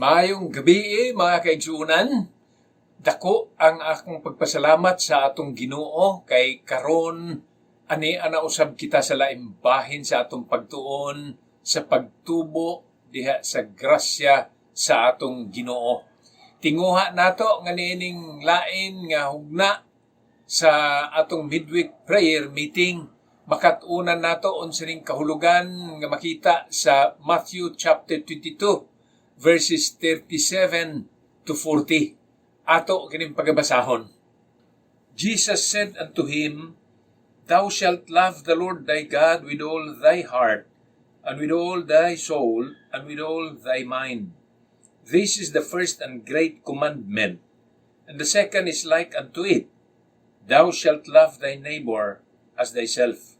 Maayong gabi mga kaigsuunan. Dako ang akong pagpasalamat sa atong Ginoo kay karon ani ana usab kita sa laing bahin sa atong pagtuon sa pagtubo diha sa grasya sa atong Ginoo. Tinguha nato nga niining lain nga hugna sa atong midweek prayer meeting. Makatunan nato unsa ning kahulugan nga makita sa Matthew chapter 22 verses 37 to 40. Ato kining pagabasahon. Jesus said unto him, Thou shalt love the Lord thy God with all thy heart, and with all thy soul, and with all thy mind. This is the first and great commandment, and the second is like unto it. Thou shalt love thy neighbor as thyself.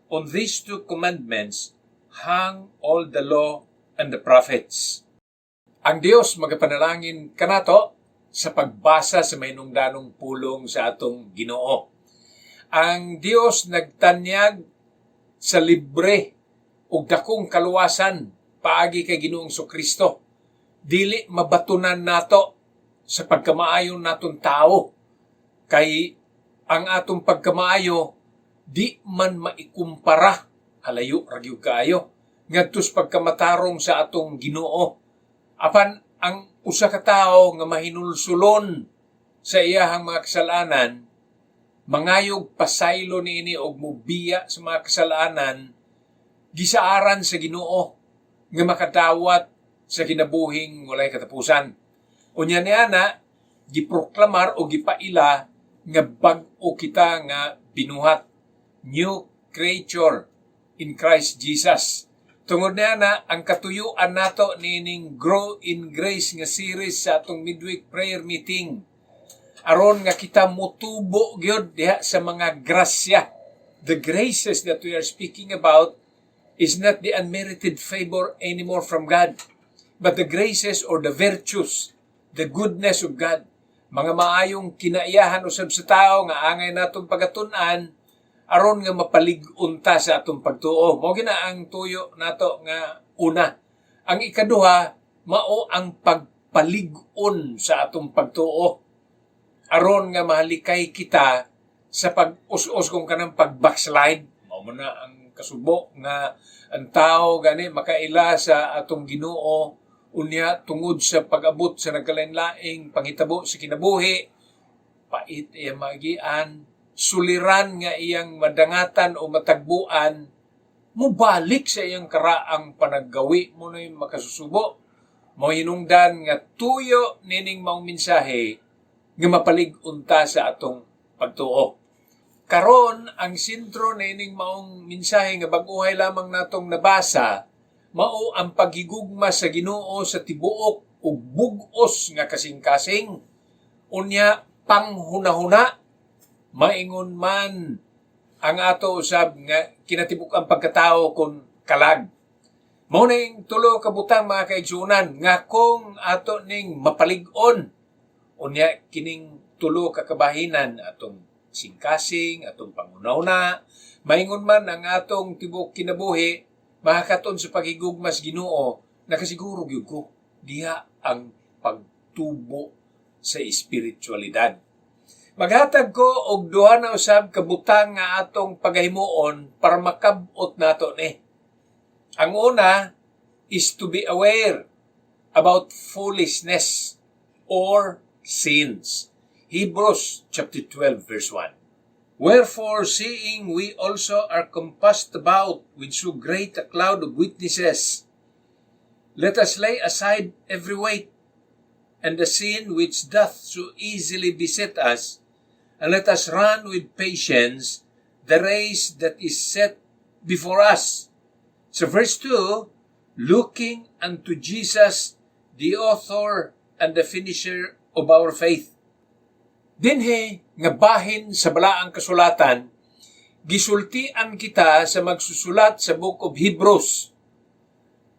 On these two commandments hang all the law and the prophets. Ang Dios magapanalangin kanato sa pagbasa sa mahinungdanong pulong sa atong Ginoo. Ang Dios nagtanyag sa libre ug dakong kaluwasan paagi kay Ginoong Kristo. Dili mabatunan nato sa pagkamaayo naton tao kay ang atong pagkamaayo di man maikumpara halayo ra gyud kaayo ngadto sa pagkamatarong sa atong Ginoo. Apan ang usa ka tawo nga mahinulsulon sa iyahang mga kasalanan, mangayog pasaylo niini og mubiya sa mga kasalanan, gisaaran sa Ginoo nga makadawat sa kinabuhing walay katapusan. Unya niana giproklamar o gipaila nga bag-o kita nga binuhat, new creature in Christ Jesus. Tungod na ang katuyuan nato nining Grow in Grace nga series sa atong midweek prayer meeting. Aron nga kita mutubo gyud diha sa mga grasya. The graces that we are speaking about is not the unmerited favor anymore from God, but the graces or the virtues, the goodness of God. Mga maayong kinaiyahan usab sa tao nga angay natong pagatun-an aron nga mapalig-on ta sa atong pagtuo. Mao gina ang tuyo nato nga una. Ang ikaduha mao ang pagpalig-on sa atong pagtuo. Aron nga mahalikay kita sa pag-us-us kung kanang pag-backslide. Mao na ang kasubo nga ang tao gani makaila sa atong Ginoo unya tungod sa pag-abot sa nagkalain-laing panghitabo sa kinabuhi. Pait iya magian, suliran nga iyang madangatan o matagbuan, mubalik sa iyang karaang panaggawi mo na yung makasusubo. Mahinungdan nga tuyo nining maong mensahe nga mapalig-unta sa atong pagtuo. Karon ang sentro nining maong mensahe nga baguhay lamang natong nabasa, mao ang paghigugma sa Ginoo sa tibuok ug bug-os nga kasing-kasing. Unya panghunahuna, maingon man ang ato usab nga kinatibuk ang pagkatao kon kalag. Mao ning tulo ka butang mga kaigsuunan nga kung ato ning mapalig-on unya kining tulo ka kabahinan atong singkasing, atong pangunahuna, maingon man ang atong tibok kinabuhi makakaton sa paghigugmas Ginoo, nakasiguro gyud ko diha ang pagtubo sa espiritualidad. Maghatag ko og duha na usab ka butang nga atong pagahimuon para makab-ot nato ni. Ang una is to be aware about foolishness or sins. Hebrews chapter 12 verse 1. Wherefore, seeing we also are compassed about with so great a cloud of witnesses, let us lay aside every weight and the sin which doth so easily beset us, and let us run with patience the race that is set before us. So verse 2, looking unto Jesus, the author and the finisher of our faith. Dinhi nga bahin sa balaang kasulatan, gisultian kita sa magsusulat sa Book of Hebrews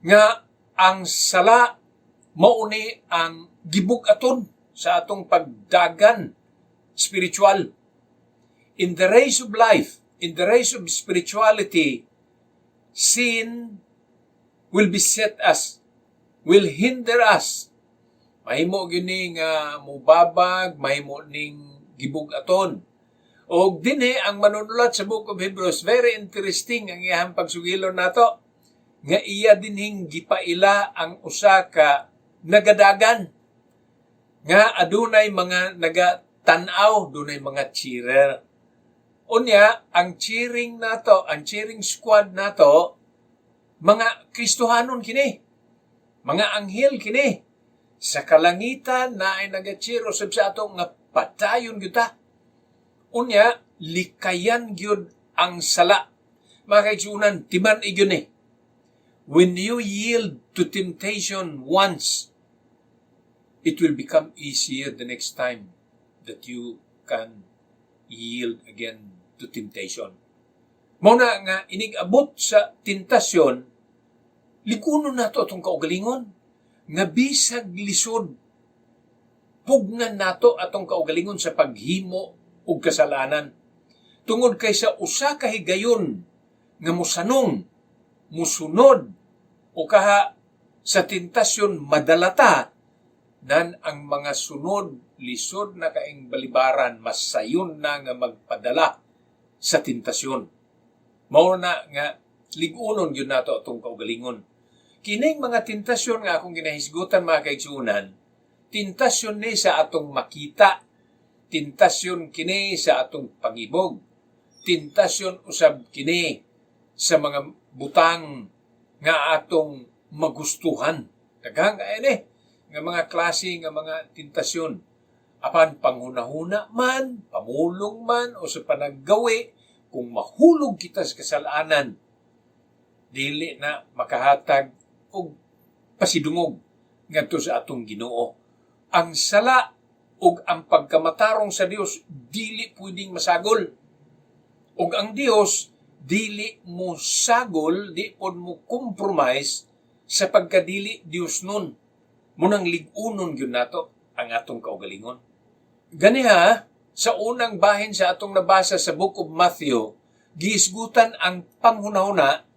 nga ang sala mauni ang gibug-aton sa atong pagdagan spiritual. In the race of life, in the race of spirituality, sin will beset us, will hinder us Mahimo gini nga mubabag, mahimo ning gibugaton. O dinhi ang manunulat sa Book of Hebrews, very interesting ang iyang pagsugilon nato. Nga iya dinhing gipaila ang usa ka nagadagan. Nga adunay mga nagatanaw, dunay mga cheerer. Unya, ang cheering nato, ang cheering squad nato, mga Kristohanon kini. Mga anghel kini. Sa kalangitan na ay nag-cheer usab sa ato nga padayon gyud ta. Unya, likayan gyud ang sala. Mga kaigsunan, timan igyon eh. When you yield to temptation once, it will become easier the next time that you can yield again to temptation. Muna nga, inig-abot sa tentasyon, likunon nato itong kaugalingon. Nga bisag lisod, pugnan nato atong kaugalingon sa paghimo og kasalanan. Tungod kay sa usa ka higayon nga musanong, musunod, o kaha sa tentasyon madalata, nan ang mga sunod, lisod na kaing balibaran, masayon na nga magpadala sa tentasyon. Mao na nga, ligunon yun nato atong kaugalingon. Kining mga tentasyon nga akong ginahisgutan mga kaigsunan, tentasyon ni sa atong makita, tentasyon kini sa atong pangibog, tentasyon usab kini sa mga butang nga atong magustuhan. Daghang kaya ni nga mga klase nga mga tentasyon. Apan panghunahuna man, pamulong man, o sa panaggawi, kung mahulog kita sa kasalanan, dili na makahatag og pasidungog ngadto sa atong Ginoo. Ang sala ug ang pagkamatarong sa Dios dili pwedeng masagol. Ug ang Dios dili mo sagol, di pod mo compromise sa pagkadili Dios nun. Munang lig-unon gyud nato ang atong kaugalingon. Ganiha, sa unang bahin sa atong nabasa sa Book of Matthew, giisgutan ang panghunahuna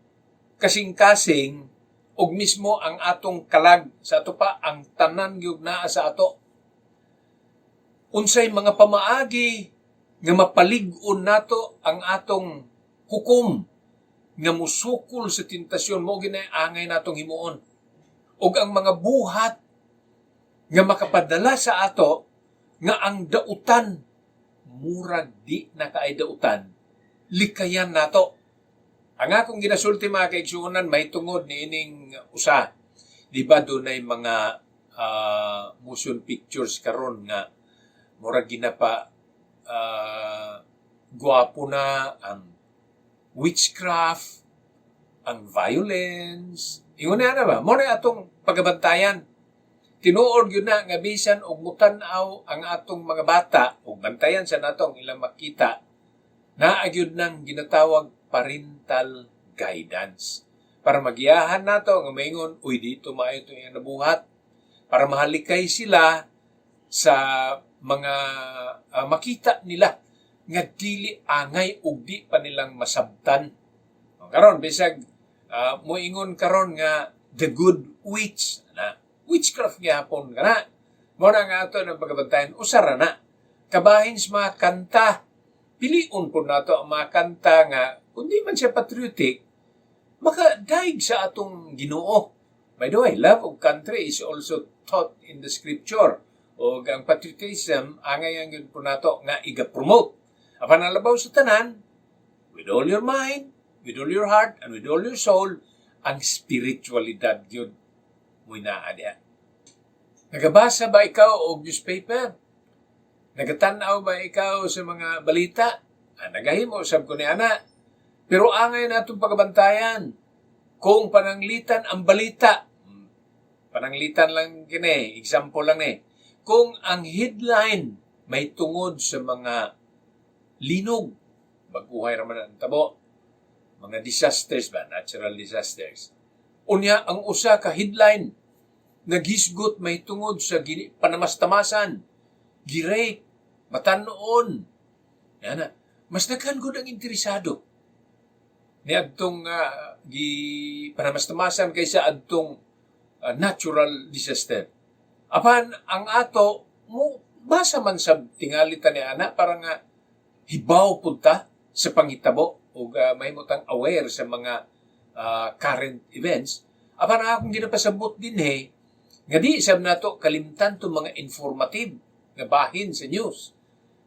kasing-kasing ug mismo ang atong kalag sa ato pa ang tanan gyud naa sa ato. Unsay mga pamaagi nga mapalig-on nato ang atong hukom nga musukol sa tentasyon mo ginaangay natong himuon. Ug ang mga buhat nga makapadala sa ato nga ang dautan murag di na kaay dautan, likayan nato. Ang akong ginasulti mga kaigsuonan, may tungod ni ining usa. Di ba doon ay mga motion pictures karon nga murag ginapa guwapo na ang witchcraft, ang violence. Ingon na ba? Muna atong pagabantayan. Tinuod yun na nga bisan og mutanaw ang atong mga bata ug bantayan sa nato ang ilang makita na agyud nang ginatawag parental guidance. Para magiyahan nato nga maingon, uy dito maayo itong iyang nabuhat. Para mahalikay sila sa mga makita nila nga dili angay ug di pa nilang masabtan. Karon bisag moingon karon nga the good witch na witchcraft gyapon kana. Mo na nga ato nang pagabantayan usara na. Kabahin sa mga kanta, piliun po nato ang mga kanta nga kung di man siya patriotic, makadaig sa atong Ginoo. By the way, love of country is also taught in the scripture. O ang patriotism, angay ang yun po nato nga iga-promote. Apan nalabaw sa tanan, with all your mind, with all your heart, and with all your soul, ang spiritualidad yun mo'y naadya. Nagabasa ba ikaw og newspaper? Nagatanaw ba ikaw sa mga balita? Nagahimo, sab ko ni ana. Pero angay na itong pagabantayan. Kung pananglitan ang balita, pananglitan lang kini, example lang ni. Kung ang headline may tungod sa mga linog, baguhay raman ang tabo, mga disasters ba, natural disasters. Unya, ang usa ka headline, naghisgot may tungod sa panamastamasan, girate, matanoon. Yan na. Mas daghan gud ang interesado. Ni adtong panamastamasan kaysa adtong natural disaster. Apan ang ato mo basa man sa tingali ta ni ana para nga hibaw punta sa panghitabo o may mutang aware sa mga current events. Apan akong ginapasabot din nga di sab nato kalimtan to mga informative nga bahin sa news.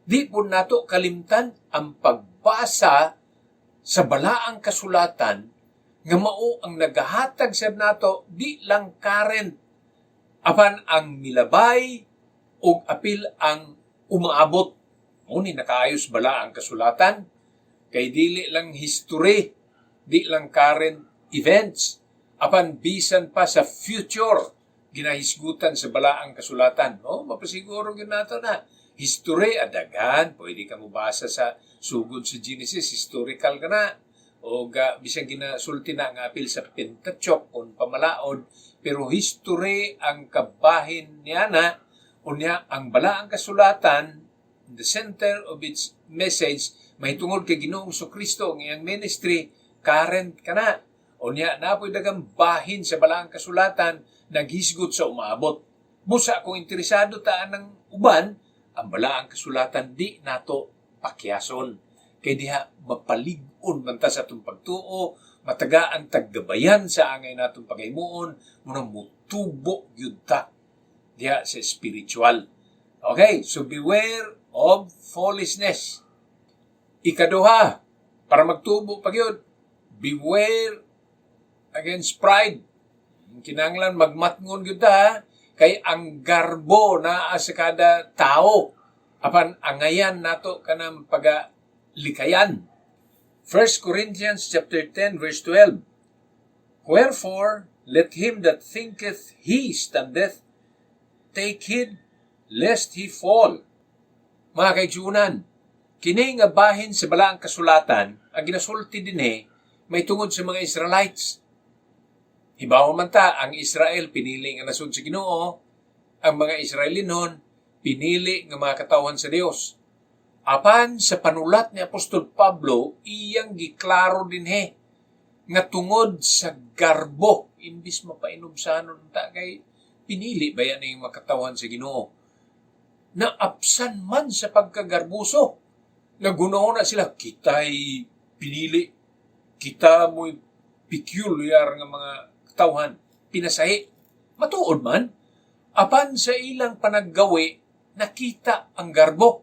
Di po nato kalimtan ang pagbasa sa balaang kasulatan nga mao ang nagahatag sab nato di lang current apan ang milabay o apil ang umaabot. Ni nakaayos bala ang kasulatan kay dili lang history, di lang current events, apan bisan pa sa future ginahisgutan sa bala ang kasulatan. Mapasiguro gyud nato na history adagan, pwede ka mobasa sa sugod sa Genesis, historical ka na. O bisan ginasulti na nga apil sa Pentateuch on pamalaod, pero history ang kabahin niya na, unya ang bala ang kasulatan, the center of its message, may tungod kay Ginoong Kristo ang iyang ministry, current ka na. Unya, napoy dagang bahin sa balaang kasulatan, naghisgot sa umaabot. Busa kung interesado taan ng uban, ang balaang kasulatan di nato pakyason. Kay diha mapalig-on man ta sa atong pagtuo, matagaan taggabayan sa angay natong pagaymuon, muna mutubo gyud ta diha sa spiritual. Okay, so beware of foolishness. Ikaduha, para magtubo pa gyud, beware against pride. Kinahanglan magmatngon gyud ta kay ang garbo na sa kada tao apan angayan nato kanang pagalikayan. 1 Corinthians chapter 10 verse 12. Wherefore let him that thinketh he standeth take heed lest he fall. Mga kaigsunan, kini nga bahin sa balaang kasulatan, ang ginasulti din may tungod sa mga Israelites. Hibaw man ta, ang Israel pinili nga nasud sa Ginoo, ang mga Israelinon pinili nga mga katawhan sa Dios. Apan sa panulat ni Apostol Pablo, iyang giklaro din nga tungod sa garbo, imbis mapainumsanon ta kay pinili ba yan yung makatawhan sa Ginoo. Naapsan man sa pagkagarbuso. Nagunaw na sila, kita'y pinili. Kita mo'y peculiar nga mga katawhan. Pinasahi. Matuod man. Apan sa ilang panaggawi, nakita ang garbo.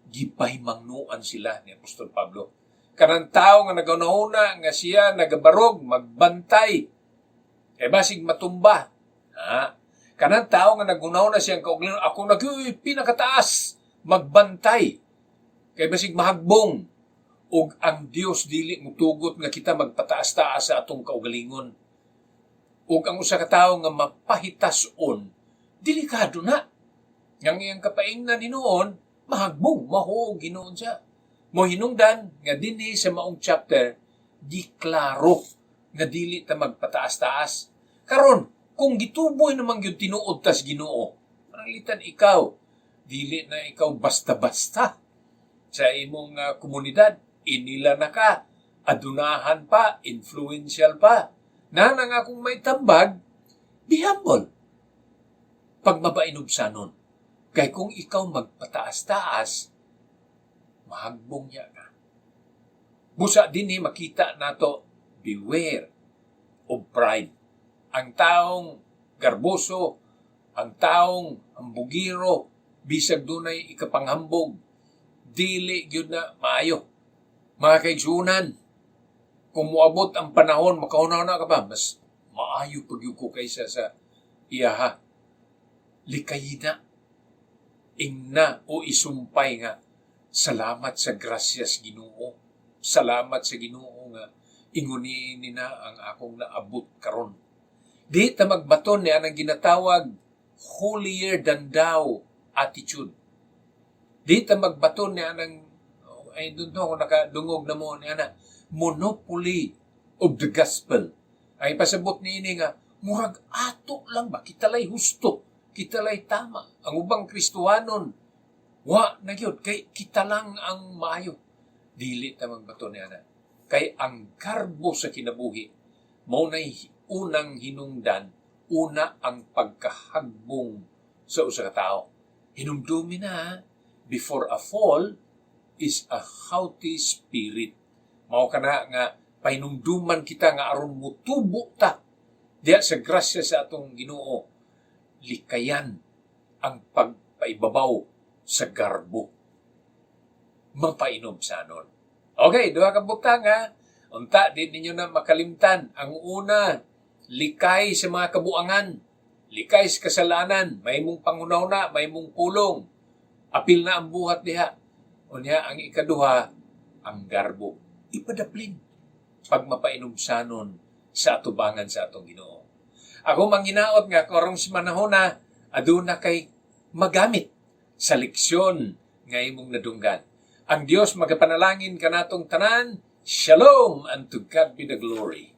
Gipay mangnuan sila ni Apostol Pablo. Kanang tao nga nagaunahuna nga siya nagabarog, magbantay. Basig matumba. Kanang tao nga nagunaw na siyang kaugalingon, ako pinakataas, magbantay. Kay basig mahagbong. Ug ang Dios dili mutugot nga kita magpataas-taas sa atong kaugalingon. Ug ang usa ka tawo nga mapahitason, delikado na. Yang iyang kapaingnan hinuon, mahagbong, mahuog hinuon siya. Mo hinungdan nga dinhi sa maong chapter, giklaro nga dili ta magpataas-taas. Karon, kung gituboy naman yung tinuod tas Ginoo, pananglitan ikaw, dili na ikaw basta-basta sa imong komunidad, inila na ka, adunahan pa, influential pa. Na nga kung may tambag, be humble. Pag mabainubsanon, kay kung ikaw magpataas-taas, mahagbong niya ka. Busa din makita nato, beware of pride. Ang taong garboso, ang taong hambugiro, bisag dunay ikapanghambog, dili gyud na maayo. Mga kaigsunan, kung muabot ang panahon, makaunaw na ka ba, mas maayo pagyud ko kaysa sa iyaha. Likay na, ingna o isumpay nga, salamat sa grasyas Ginoo. Salamat sa Ginoo nga inguni na ang akong naabot karon. Di ta magbaton niya ang ginatawag holier than thou attitude. Di ta magbaton niya ang I don't know kung nakadungog na mo niya na monopoly of the gospel. Ay pasabot niini nga murag ato lang ba kita lay husto, kita lay tama. Ang ubang Kristohanon wa na gyud kay kita lang ang maayo. Dili ta magbaton niya na. Kay ang karbo sa kinabuhi mao nay unang hinungdan, una ang pagkahagbong sa usa ka tawo. Hinumdumi na, before a fall is a haughty spirit. Mao kana nga pahinumduman kita nga aron mutubo ta diya sa grasya sa atong Ginoo. Likayan ang pagpaibabaw sa garbo. Mapainom sa anon. Okay, duha ka butang ha. Unta, di ninyo na makalimtan. Ang una, likay sa mga kabuangan. Likay sa kasalanan. May mong pangunaw na, may mong pulong. Apil na ang buhat diha. Unya, ang ikaduha, ang garbo. Ipadaplin. Pag mapainom sa anon sa atubangan sa atong Ginoo. Ako manginaot nga karong manahon na aduna kay magamit sa leksyon nga imong nadunggan. Ang Dios magapanalangin kanatong tanan. Shalom, and to God be the glory.